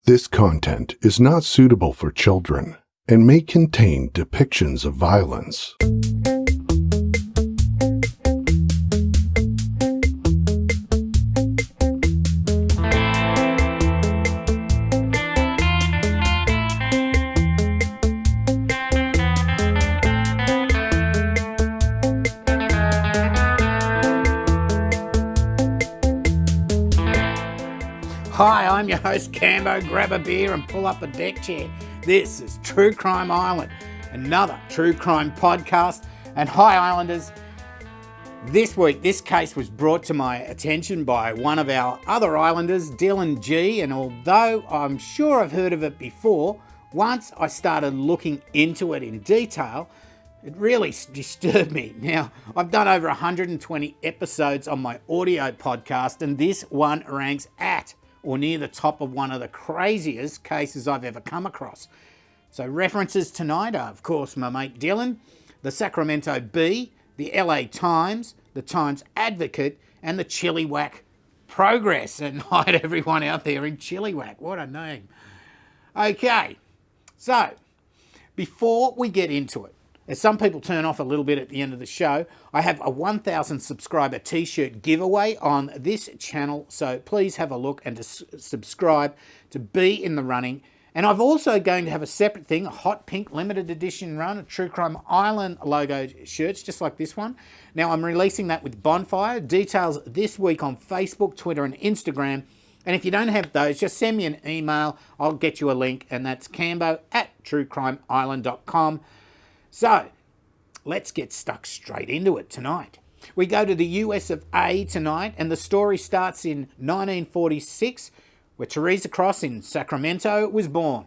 This content is not suitable for children and may contain depictions of violence. Hi, I'm your host Cambo. Grab a beer and pull up a deck chair. This is True Crime Island, another true crime podcast. And hi Islanders, this week this case was brought to my attention by one of our other Islanders, Dylan G. And although I'm sure I've heard of it before, once I started looking into it in detail, it really disturbed me. Now, I've done over 120 episodes on my audio podcast, and this one ranks at or near the top of one of the craziest cases I've ever come across. So references tonight are, of course, my mate Dylan, the Sacramento Bee, the LA Times, the Times Advocate, and the Chilliwack Progress. And hi to everyone out there in Chilliwack. What a name. Okay, so before we get into it, as some people turn off a little bit at the end of the show, I have a 1,000 subscriber t-shirt giveaway on this channel, so please have a look and subscribe to be in the running. And I've also going to have a separate thing, a hot pink limited edition run of True Crime Island logo shirts, just like this one. Now I'm releasing that with Bonfire. Details this week on Facebook, Twitter and Instagram. And if you don't have those, just send me an email. I'll get you a link, and that's cambo@truecrimeisland.com. So, let's get stuck straight into it tonight. We go to the US of A tonight, and the story starts in 1946, where Teresa Cross in Sacramento was born.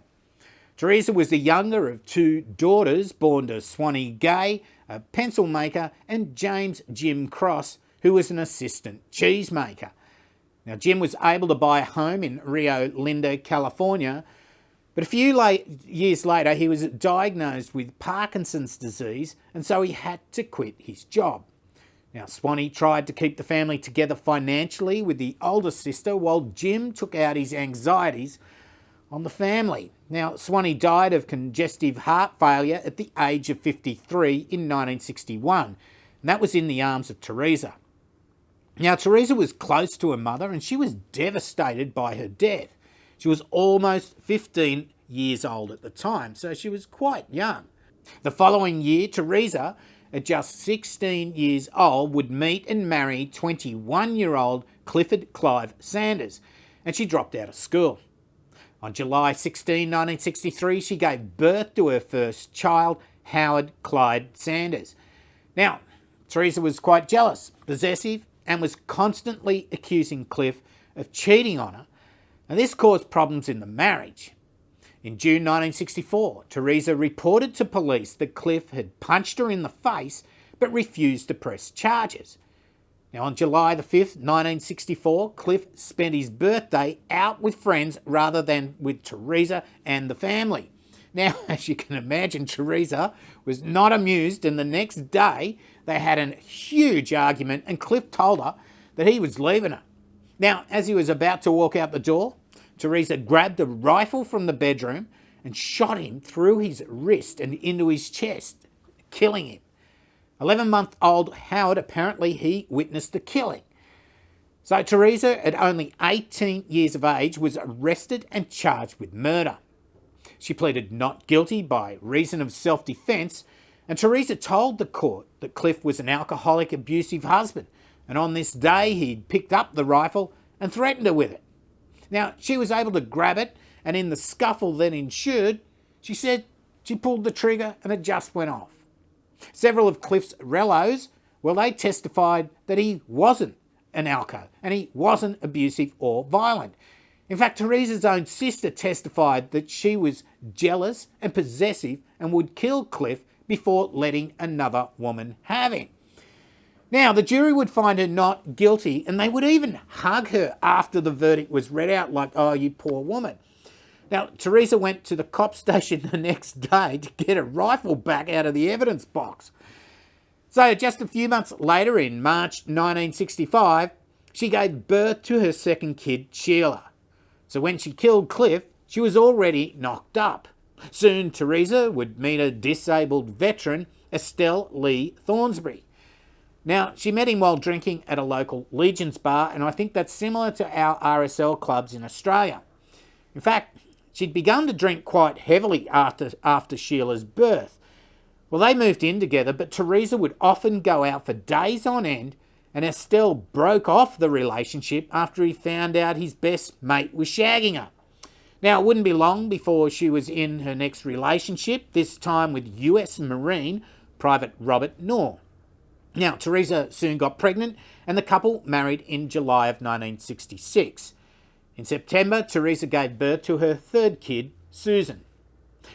Teresa was the younger of two daughters born to Swanee Gay, a pencil maker, and James Jim Cross, who was an assistant cheesemaker. Now, Jim was able to buy a home in Rio Linda, California, but a few years later, he was diagnosed with Parkinson's disease, and so he had to quit his job. Now, Swanee tried to keep the family together financially with the older sister, while Jim took out his anxieties on the family. Now, Swanee died of congestive heart failure at the age of 53 in 1961, and that was in the arms of Teresa. Now, Teresa was close to her mother, and she was devastated by her death. She was almost 15 years old at the time, so she was quite young. The following year, Teresa, at just 16 years old, would meet and marry 21-year-old Clifford Clive Sanders, and she dropped out of school. On July 16, 1963, she gave birth to her first child, Howard Clyde Sanders. Now, Teresa was quite jealous, possessive, and was constantly accusing Cliff of cheating on her, and this caused problems in the marriage. In June 1964, Teresa reported to police that Cliff had punched her in the face but refused to press charges. Now, on July the 5th, 1964, Cliff spent his birthday out with friends rather than with Teresa and the family. Now, as you can imagine, Teresa was not amused, and the next day they had a huge argument, and Cliff told her that he was leaving her. Now, as he was about to walk out the door, Teresa grabbed a rifle from the bedroom and shot him through his wrist and into his chest, killing him. 11-month-old Howard, apparently he witnessed the killing. So Teresa, at only 18 years of age, was arrested and charged with murder. She pleaded not guilty by reason of self-defence, and Teresa told the court that Cliff was an alcoholic, abusive husband, and on this day he'd picked up the rifle and threatened her with it. Now, she was able to grab it, and in the scuffle that ensued, she said she pulled the trigger and it just went off. Several of Cliff's relos, well, they testified that he wasn't an alco and he wasn't abusive or violent. In fact, Teresa's own sister testified that she was jealous and possessive and would kill Cliff before letting another woman have him. Now, the jury would find her not guilty, and they would even hug her after the verdict was read out, like, oh, you poor woman. Now, Teresa went to the cop station the next day to get a rifle back out of the evidence box. So just a few months later, in March 1965, she gave birth to her second kid, Sheila. So when she killed Cliff, she was already knocked up. Soon Teresa would meet a disabled veteran, Estelle Lee Thornsbury. Now, she met him while drinking at a local Legion's bar, and I think that's similar to our RSL clubs in Australia. In fact, she'd begun to drink quite heavily after Sheila's birth. Well, they moved in together, but Teresa would often go out for days on end, and Estelle broke off the relationship after he found out his best mate was shagging her. Now, it wouldn't be long before she was in her next relationship, this time with US Marine Private Robert Knorr. Now, Teresa soon got pregnant, and the couple married in July of 1966. In September, Teresa gave birth to her third kid, Susan.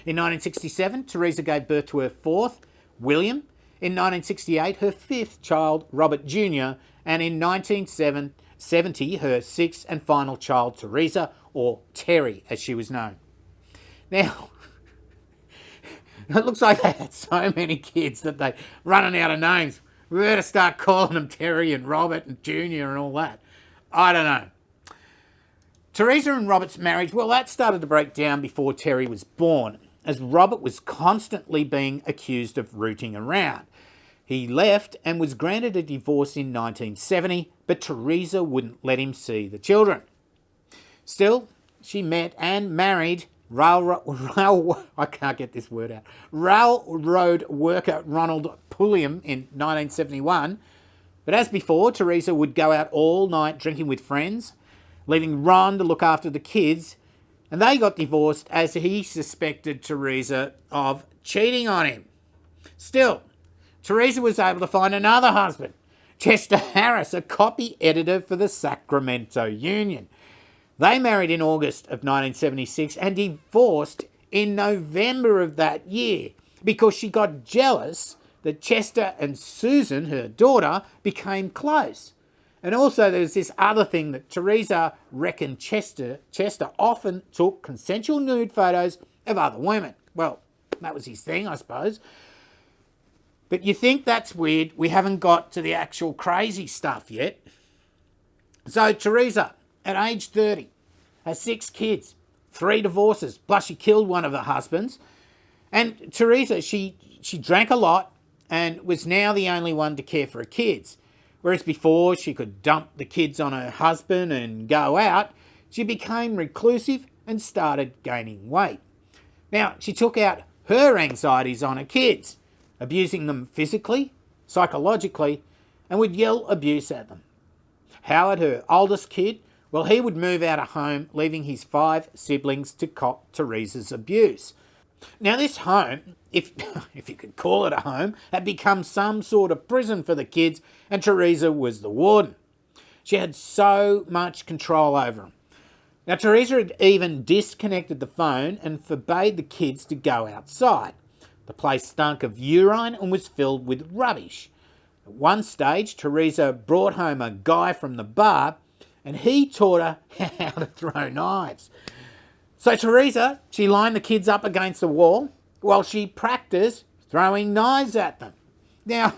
In 1967, Teresa gave birth to her fourth, William. In 1968, her fifth child, Robert Jr. And in 1970, her sixth and final child, Teresa, or Terry, as she was known. Now, it looks like they had so many kids that they're running out of names. We better start calling them Terry and Robert and Junior and all that. I don't know. Teresa and Robert's marriage, well, that started to break down before Terry was born, as Robert was constantly being accused of rooting around. He left and was granted a divorce in 1970, but Teresa wouldn't let him see the children. Still, she met and married I can't get this word out. Railroad worker Ronald Pulliam in 1971. But as before, Teresa would go out all night drinking with friends, leaving Ron to look after the kids, and they got divorced as he suspected Teresa of cheating on him. Still, Teresa was able to find another husband, Chester Harris, a copy editor for the Sacramento Union. They married in August of 1976 and divorced in November of that year because she got jealous that Chester and Susan, her daughter, became close. And also there's this other thing that Teresa reckoned Chester often took consensual nude photos of other women. Well, that was his thing, I suppose. But you think that's weird? We haven't got to the actual crazy stuff yet. So Teresa, at age 30, has 6 kids, 3 divorces, plus she killed one of her husbands. And Teresa, she drank a lot and was now the only one to care for her kids. Whereas before she could dump the kids on her husband and go out, she became reclusive and started gaining weight. Now, she took out her anxieties on her kids, abusing them physically, psychologically, and would yell abuse at them. Howard, her oldest kid, well, he would move out of home, leaving his 5 siblings to cop Teresa's abuse. Now, this home, if you could call it a home, had become some sort of prison for the kids, and Teresa was the warden. She had so much control over them. Now, Teresa had even disconnected the phone and forbade the kids to go outside. The place stunk of urine and was filled with rubbish. At one stage, Teresa brought home a guy from the bar, and he taught her how to throw knives. So Teresa, she lined the kids up against the wall while she practiced throwing knives at them. Now,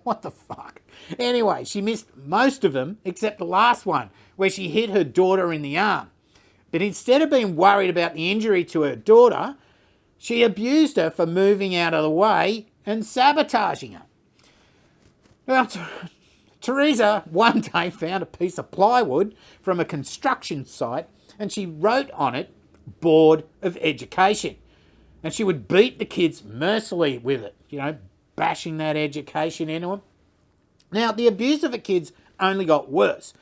what the fuck? Anyway, she missed most of them except the last one, where she hit her daughter in the arm. But instead of being worried about the injury to her daughter, she abused her for moving out of the way and sabotaging her. Well, Teresa one day found a piece of plywood from a construction site and she wrote on it, Board of Education. And she would beat the kids mercilessly with it, bashing that education into them. Now, the abuse of the kids only got worse.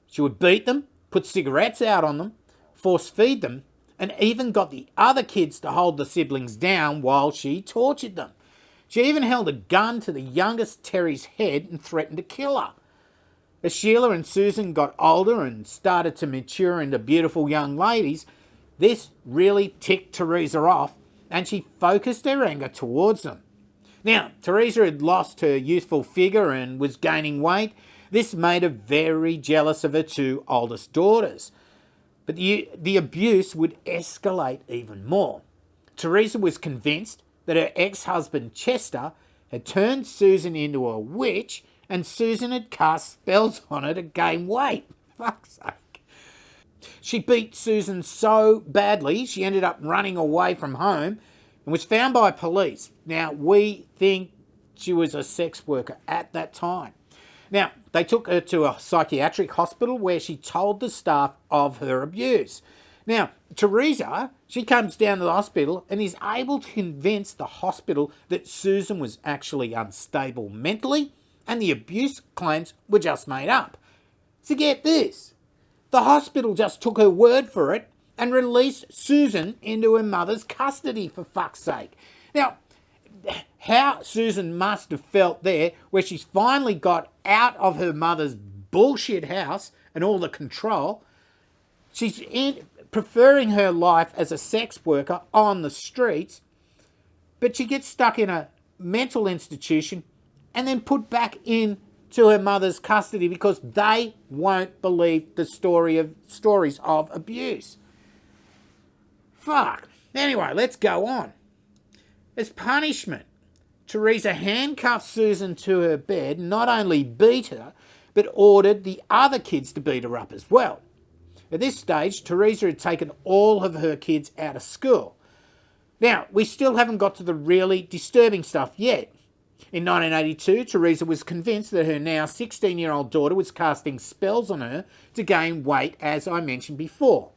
She would beat them, put cigarettes out on them, force feed them, and even got the other kids to hold the siblings down while she tortured them. She even held a gun to the youngest Terry's head and threatened to kill her. As Sheila and Susan got older and started to mature into beautiful young ladies, this really ticked Teresa off and she focused her anger towards them. Now, Teresa had lost her youthful figure and was gaining weight. This made her very jealous of her 2 oldest daughters. But the abuse would escalate even more. Teresa was convinced that her ex-husband Chester had turned Susan into a witch and Susan had cast spells on her to gain weight. Fuck's sake. She beat Susan so badly, she ended up running away from home and was found by police. Now, we think she was a sex worker at that time. Now, they took her to a psychiatric hospital where she told the staff of her abuse. Now, Teresa, she comes down to the hospital and is able to convince the hospital that Susan was actually unstable mentally and the abuse claims were just made up. So get this, the hospital just took her word for it and released Susan into her mother's custody, for fuck's sake. Now, how Susan must have felt there, where she's finally got out of her mother's bullshit house and all the control. She's preferring her life as a sex worker on the streets, but she gets stuck in a mental institution and then put back into her mother's custody because they won't believe the stories of abuse. Fuck. Anyway, let's go on. As punishment, Teresa handcuffed Susan to her bed, not only beat her, but ordered the other kids to beat her up as well. At this stage, Teresa had taken all of her kids out of school. Now, we still haven't got to the really disturbing stuff yet. In 1982, Teresa was convinced that her now 16-year-old daughter was casting spells on her to gain weight, as I mentioned before.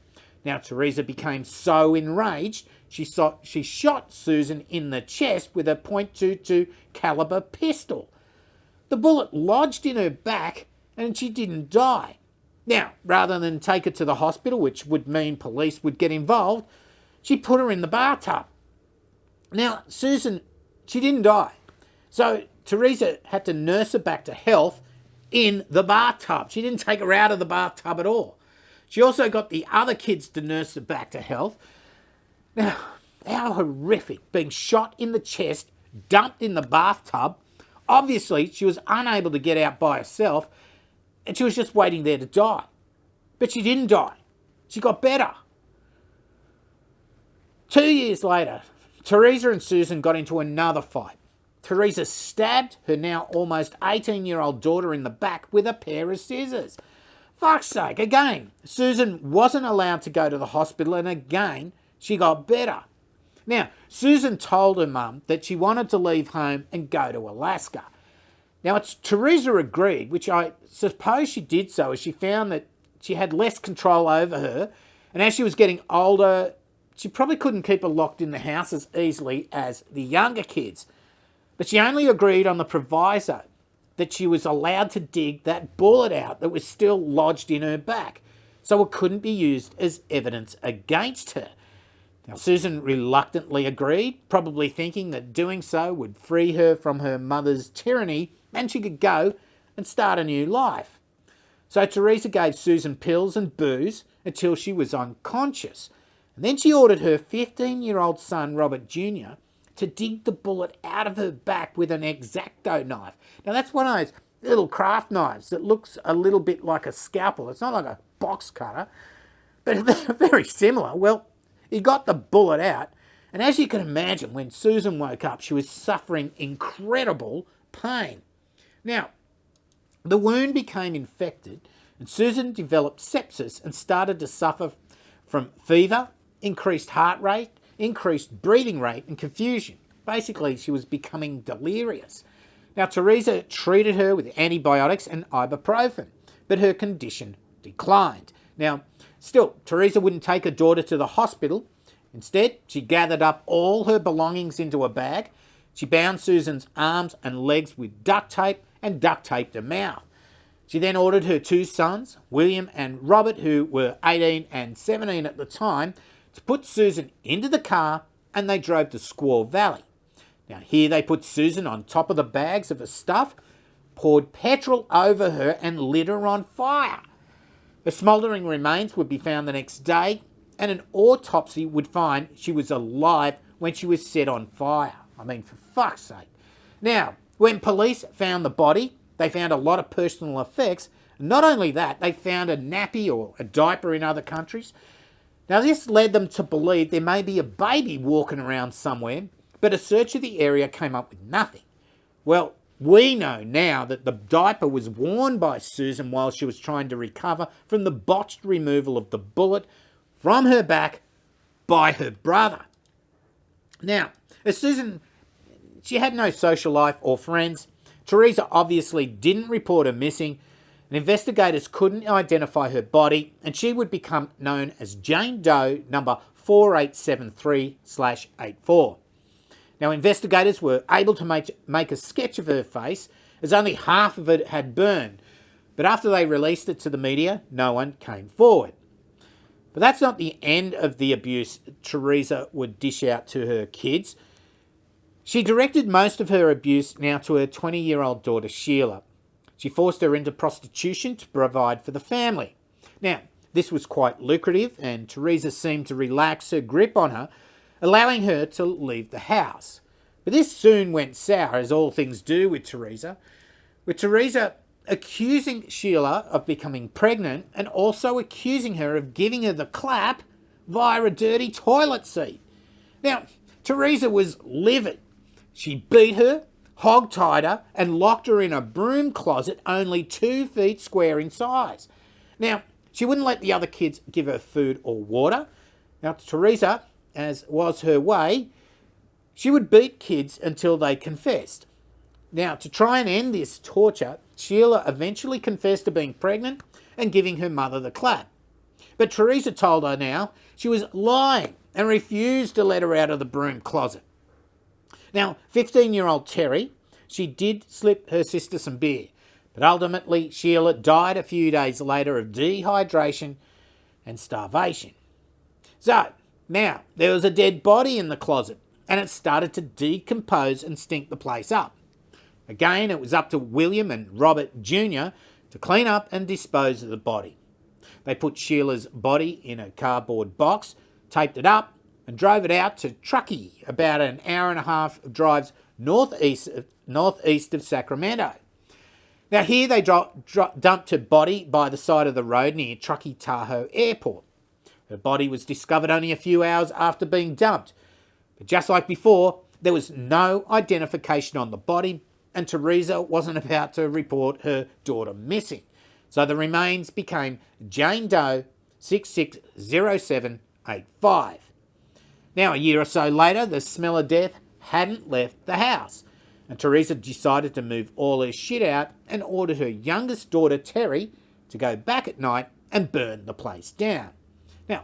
Now, Teresa became so enraged, she shot Susan in the chest with a .22 caliber pistol. The bullet lodged in her back and she didn't die. Now, rather than take her to the hospital, which would mean police would get involved, she put her in the bathtub. Now, Susan, she didn't die. So Teresa had to nurse her back to health in the bathtub. She didn't take her out of the bathtub at all. She also got the other kids to nurse her back to health. Now, how horrific, being shot in the chest, dumped in the bathtub. Obviously, she was unable to get out by herself, and she was just waiting there to die. But she didn't die. She got better. 2 years later, Teresa and Susan got into another fight. Teresa stabbed her now almost 18-year-old daughter in the back with a pair of scissors. Fuck's sake, again, Susan wasn't allowed to go to the hospital, and again, she got better. Now, Susan told her mum that she wanted to leave home and go to Alaska. Now, Teresa agreed, which I suppose she did so as she found that she had less control over her, and as she was getting older, she probably couldn't keep her locked in the house as easily as the younger kids. But she only agreed on the proviso that she was allowed to dig that bullet out that was still lodged in her back, so it couldn't be used as evidence against her. Now, Susan reluctantly agreed, probably thinking that doing so would free her from her mother's tyranny and she could go and start a new life. So Teresa gave Susan pills and booze until she was unconscious. And then she ordered her 15-year-old son, Robert Jr., to dig the bullet out of her back with an X-Acto knife. Now, that's one of those little craft knives that looks a little bit like a scalpel. It's not like a box cutter, but they're very similar. Well, he got the bullet out, and as you can imagine, when Susan woke up, she was suffering incredible pain. Now, the wound became infected, and Susan developed sepsis and started to suffer from fever, increased heart rate, increased breathing rate and confusion. Basically, she was becoming delirious. Now, Teresa treated her with antibiotics and ibuprofen, but her condition declined. Now, still, Teresa wouldn't take her daughter to the hospital. Instead, she gathered up all her belongings into a bag. She bound Susan's arms and legs with duct tape and duct taped her mouth. She then ordered her two sons, William and Robert, who were 18 and 17 at the time, to put Susan into the car, and they drove to Squaw Valley. Now, here they put Susan on top of the bags of her stuff, poured petrol over her and lit her on fire. Her smouldering remains would be found the next day, and an autopsy would find she was alive when she was set on fire. I mean, for fuck's sake. Now, when police found the body, they found a lot of personal effects. Not only that, they found a nappy or a diaper in other countries. Now, this led them to believe there may be a baby walking around somewhere, but a search of the area came up with nothing. Well, We know now that the diaper was worn by Susan while she was trying to recover from the botched removal of the bullet from her back by her brother. Now, as Susan, she had no social life or friends. Teresa obviously didn't report her missing, and investigators couldn't identify her body, and she would become known as Jane Doe number 4873/84. Now, investigators were able to make a sketch of her face, as only half of it had burned, but after they released it to the media, no one came forward. But that's not the end of the abuse Teresa would dish out to her kids. She directed most of her abuse now to her 20-year-old daughter Sheila. She forced her into prostitution to provide for the family. Now, this was quite lucrative, and Teresa seemed to relax her grip on her, allowing her to leave the house. But this soon went sour, as all things do with Teresa accusing Sheila of becoming pregnant and also accusing her of giving her the clap via a dirty toilet seat. Now, Teresa was livid. She beat her, hog-tied her, and locked her in a broom closet only 2 feet square in size. Now, she wouldn't let the other kids give her food or water. Now, Teresa, as was her way, she would beat kids until they confessed. Now, to try and end this torture, Sheila eventually confessed to being pregnant and giving her mother the clap. But Teresa told her now she was lying and refused to let her out of the broom closet. Now, 15-year-old Terry, she did slip her sister some beer, but ultimately Sheila died a few days later of dehydration and starvation. So, now, there was a dead body in the closet, and it started to decompose and stink the place up. Again, it was up to William and Robert Jr. to clean up and dispose of the body. They put Sheila's body in a cardboard box, taped it up, and drove it out to Truckee, about an hour and a half drives northeast of Sacramento. Now here they dumped her body by the side of the road near North Tahoe Airport. Her body was discovered only a few hours after being dumped. But just like before, there was no identification on the body, and Teresa wasn't about to report her daughter missing. So the remains became Jane Doe 660785. Now, a year or so later, the smell of death hadn't left the house, and Teresa decided to move all her shit out and ordered her youngest daughter, Terry, to go back at night and burn the place down. Now,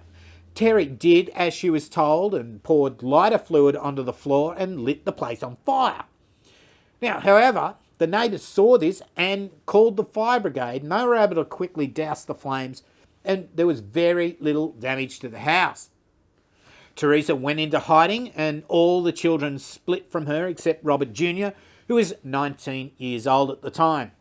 Terry did as she was told and poured lighter fluid onto the floor and lit the place on fire. Now, however, the neighbours saw this and called the fire brigade, and they were able to quickly douse the flames, and there was very little damage to the house. Teresa went into hiding, and all the children split from her except Robert Jr., who was 19 years old at the time.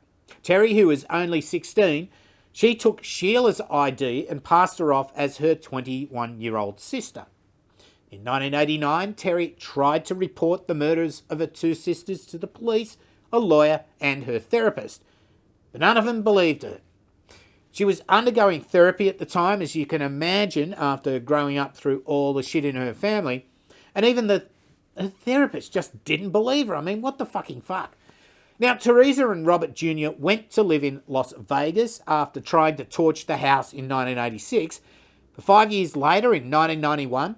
Terry, who was only 16, she took Sheila's ID and passed her off as her 21-year-old sister. In 1989, Terry tried to report the murders of her 2 sisters to the police, a lawyer, and her therapist, but none of them believed her. She was undergoing therapy at the time, as you can imagine, after growing up through all the shit in her family, and even the therapist just didn't believe her. I mean, what the fucking fuck? Now, Teresa and Robert Jr. went to live in Las Vegas after trying to torch the house in 1986, but 5 years later, in 1991,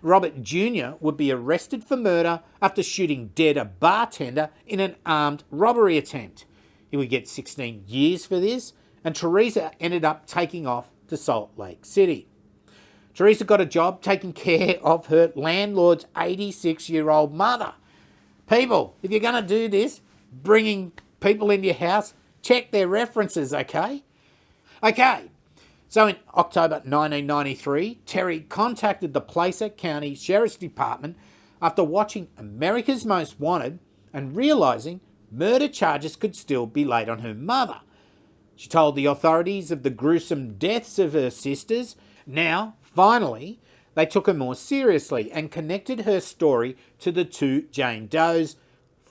Robert Jr. would be arrested for murder after shooting dead a bartender in an armed robbery attempt. He would get 16 years for this, and Teresa ended up taking off to Salt Lake City. Teresa got a job taking care of her landlord's 86-year-old mother. People, if you're going to do this, bringing people into your house, check their references, okay? Okay, so in October 1993, Terry contacted the Placer County Sheriff's Department after watching America's Most Wanted and realising murder charges could still be laid on her mother. She told the authorities of the gruesome deaths of her sisters. Now, finally, they took her more seriously and connected her story to the 2 Jane Does,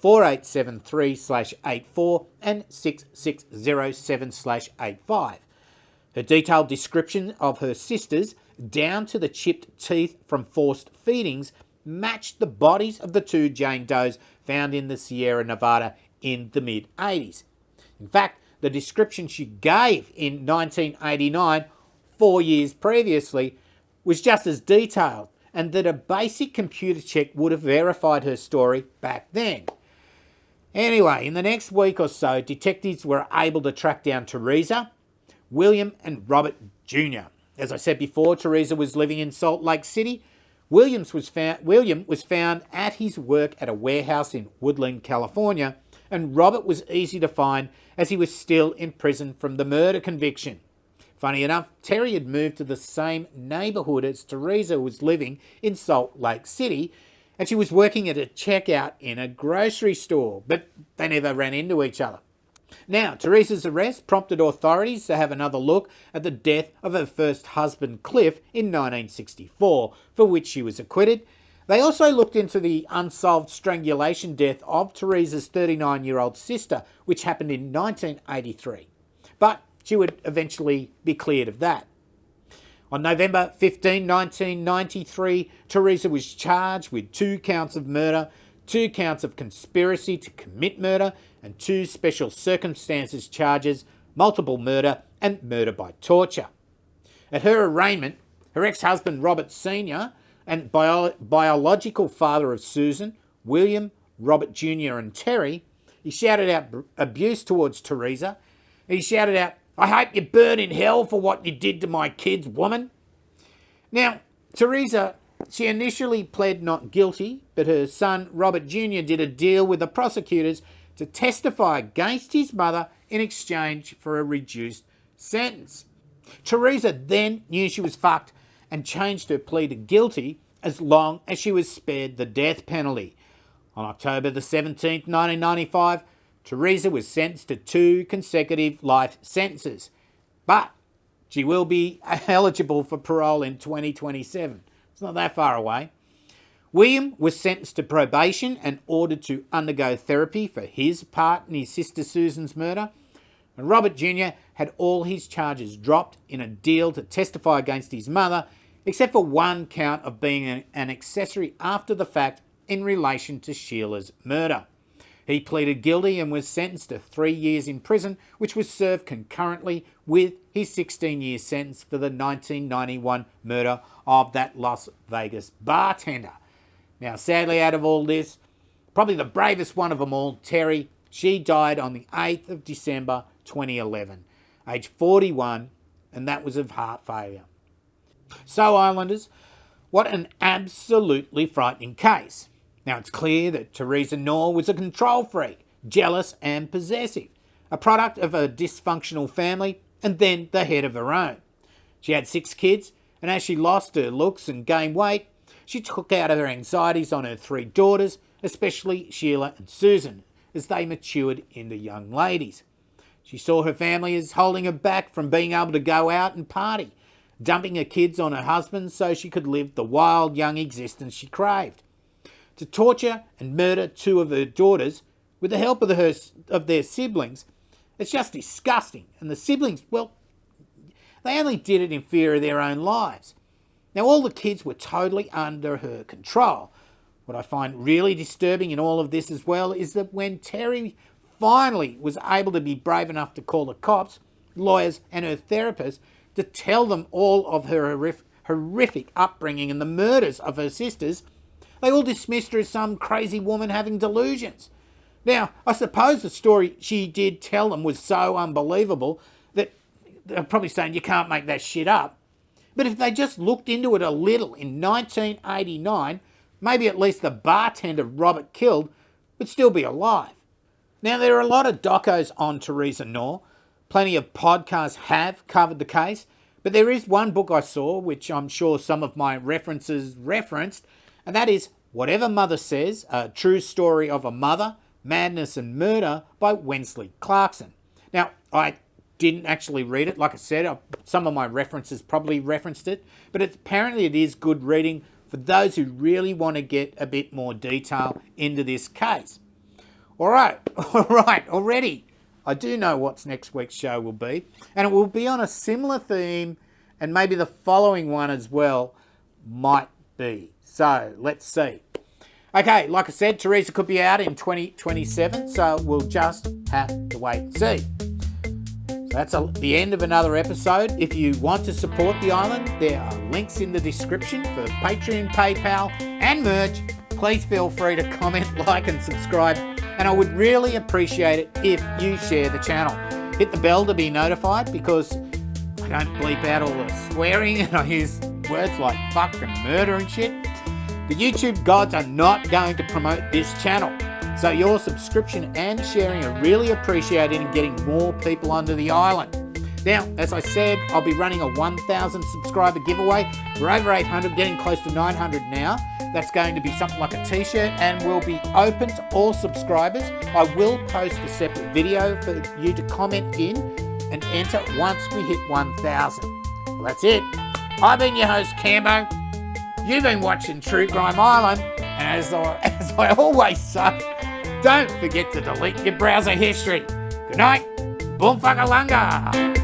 4873/84 and 6607/85. Her detailed description of her sisters, down to the chipped teeth from forced feedings, matched the bodies of the 2 Jane Does found in the Sierra Nevada in the mid-80s. In fact, the description she gave in 1989, 4 years previously, was just as detailed, and that a basic computer check would have verified her story back then. Anyway, in the next week or so, detectives were able to track down Teresa, William and Robert Jr. As I said before, Teresa was living in Salt Lake City. William was found at his work at a warehouse in Woodland, California, and Robert was easy to find as he was still in prison from the murder conviction. Funny enough, Terry had moved to the same neighbourhood as Teresa was living in Salt Lake City, and she was working at a checkout in a grocery store, but they never ran into each other. Now, Teresa's arrest prompted authorities to have another look at the death of her first husband, Cliff, in 1964, for which she was acquitted. They also looked into the unsolved strangulation death of Teresa's 39-year-old sister, which happened in 1983. But she would eventually be cleared of that. On November 15, 1993, Teresa was charged with 2 counts of murder, 2 counts of conspiracy to commit murder, and 2 special circumstances charges, multiple murder and murder by torture. At her arraignment, her ex-husband Robert Sr. and biological father of Susan, William, Robert Jr. and Terry, he shouted out abuse towards Teresa. He shouted out, "I hope you burn in hell for what you did to my kids, woman." Now, Teresa, she initially pled not guilty, but her son Robert Jr. did a deal with the prosecutors to testify against his mother in exchange for a reduced sentence. Teresa then knew she was fucked and changed her plea to guilty as long as she was spared the death penalty. On October the 17th, 1995, Teresa was sentenced to 2 consecutive life sentences, but she will be eligible for parole in 2027. It's not that far away. William was sentenced to probation and ordered to undergo therapy for his part in his sister Susan's murder. And Robert Jr. had all his charges dropped in a deal to testify against his mother, except for 1 count of being an accessory after the fact in relation to Sheila's murder. He pleaded guilty and was sentenced to 3 years in prison, which was served concurrently with his 16-year sentence for the 1991 murder of that Las Vegas bartender. Now, sadly, out of all this, probably the bravest one of them all, Terry, she died on the 8th of December 2011, age 41, and that was of heart failure. So, Islanders, what an absolutely frightening case. Now, it's clear that Theresa Knorr was a control freak, jealous and possessive, a product of a dysfunctional family and then the head of her own. She had 6 kids, and as she lost her looks and gained weight, she took out her anxieties on her 3 daughters, especially Sheila and Susan, as they matured into young ladies. She saw her family as holding her back from being able to go out and party, dumping her kids on her husband so she could live the wild young existence she craved. To torture and murder 2 of her daughters with the help of their siblings, it's just disgusting. And the siblings, well, they only did it in fear of their own lives. Now, all the kids were totally under her control. What I find really disturbing in all of this as well is that when Terry finally was able to be brave enough to call the cops, lawyers and her therapist to tell them all of her horrific upbringing and the murders of her sisters, they all dismissed her as some crazy woman having delusions. Now, I suppose the story she did tell them was so unbelievable that they're probably saying you can't make that shit up. But if they just looked into it a little in 1989, maybe at least the bartender Robert killed would still be alive. Now, there are a lot of docos on Theresa Knorr. Plenty of podcasts have covered the case, but there is one book I saw, which I'm sure some of my references referenced, and that is Whatever Mother Says, A True Story of a Mother, Madness and Murder by Wensley Clarkson. Now, I didn't actually read it. Like I said, some of my references probably referenced it, but apparently it is good reading for those who really want to get a bit more detail into this case. All right, already. I do know what next week's show will be, and it will be on a similar theme, and maybe the following one as well might be. So, let's see. Okay, like I said, Teresa could be out in 2027, so we'll just have to wait and see. So that's the end of another episode. If you want to support the island, there are links in the description for Patreon, PayPal, and merch. Please feel free to comment, like, and subscribe. And I would really appreciate it if you share the channel. Hit the bell to be notified, because I don't bleep out all the swearing and I use words like fuck and murder and shit. The YouTube gods are not going to promote this channel, so your subscription and sharing are really appreciated in getting more people onto the island. Now, as I said, I'll be running a 1,000 subscriber giveaway. We're over 800, getting close to 900 now. That's going to be something like a t-shirt and will be open to all subscribers. I will post a separate video for you to comment in and enter once we hit 1,000. Well, that's it. I've been your host, Cambo. You've been watching True Crime Island, and as I always say, don't forget to delete your browser history. Good night. Boom fuckalunga.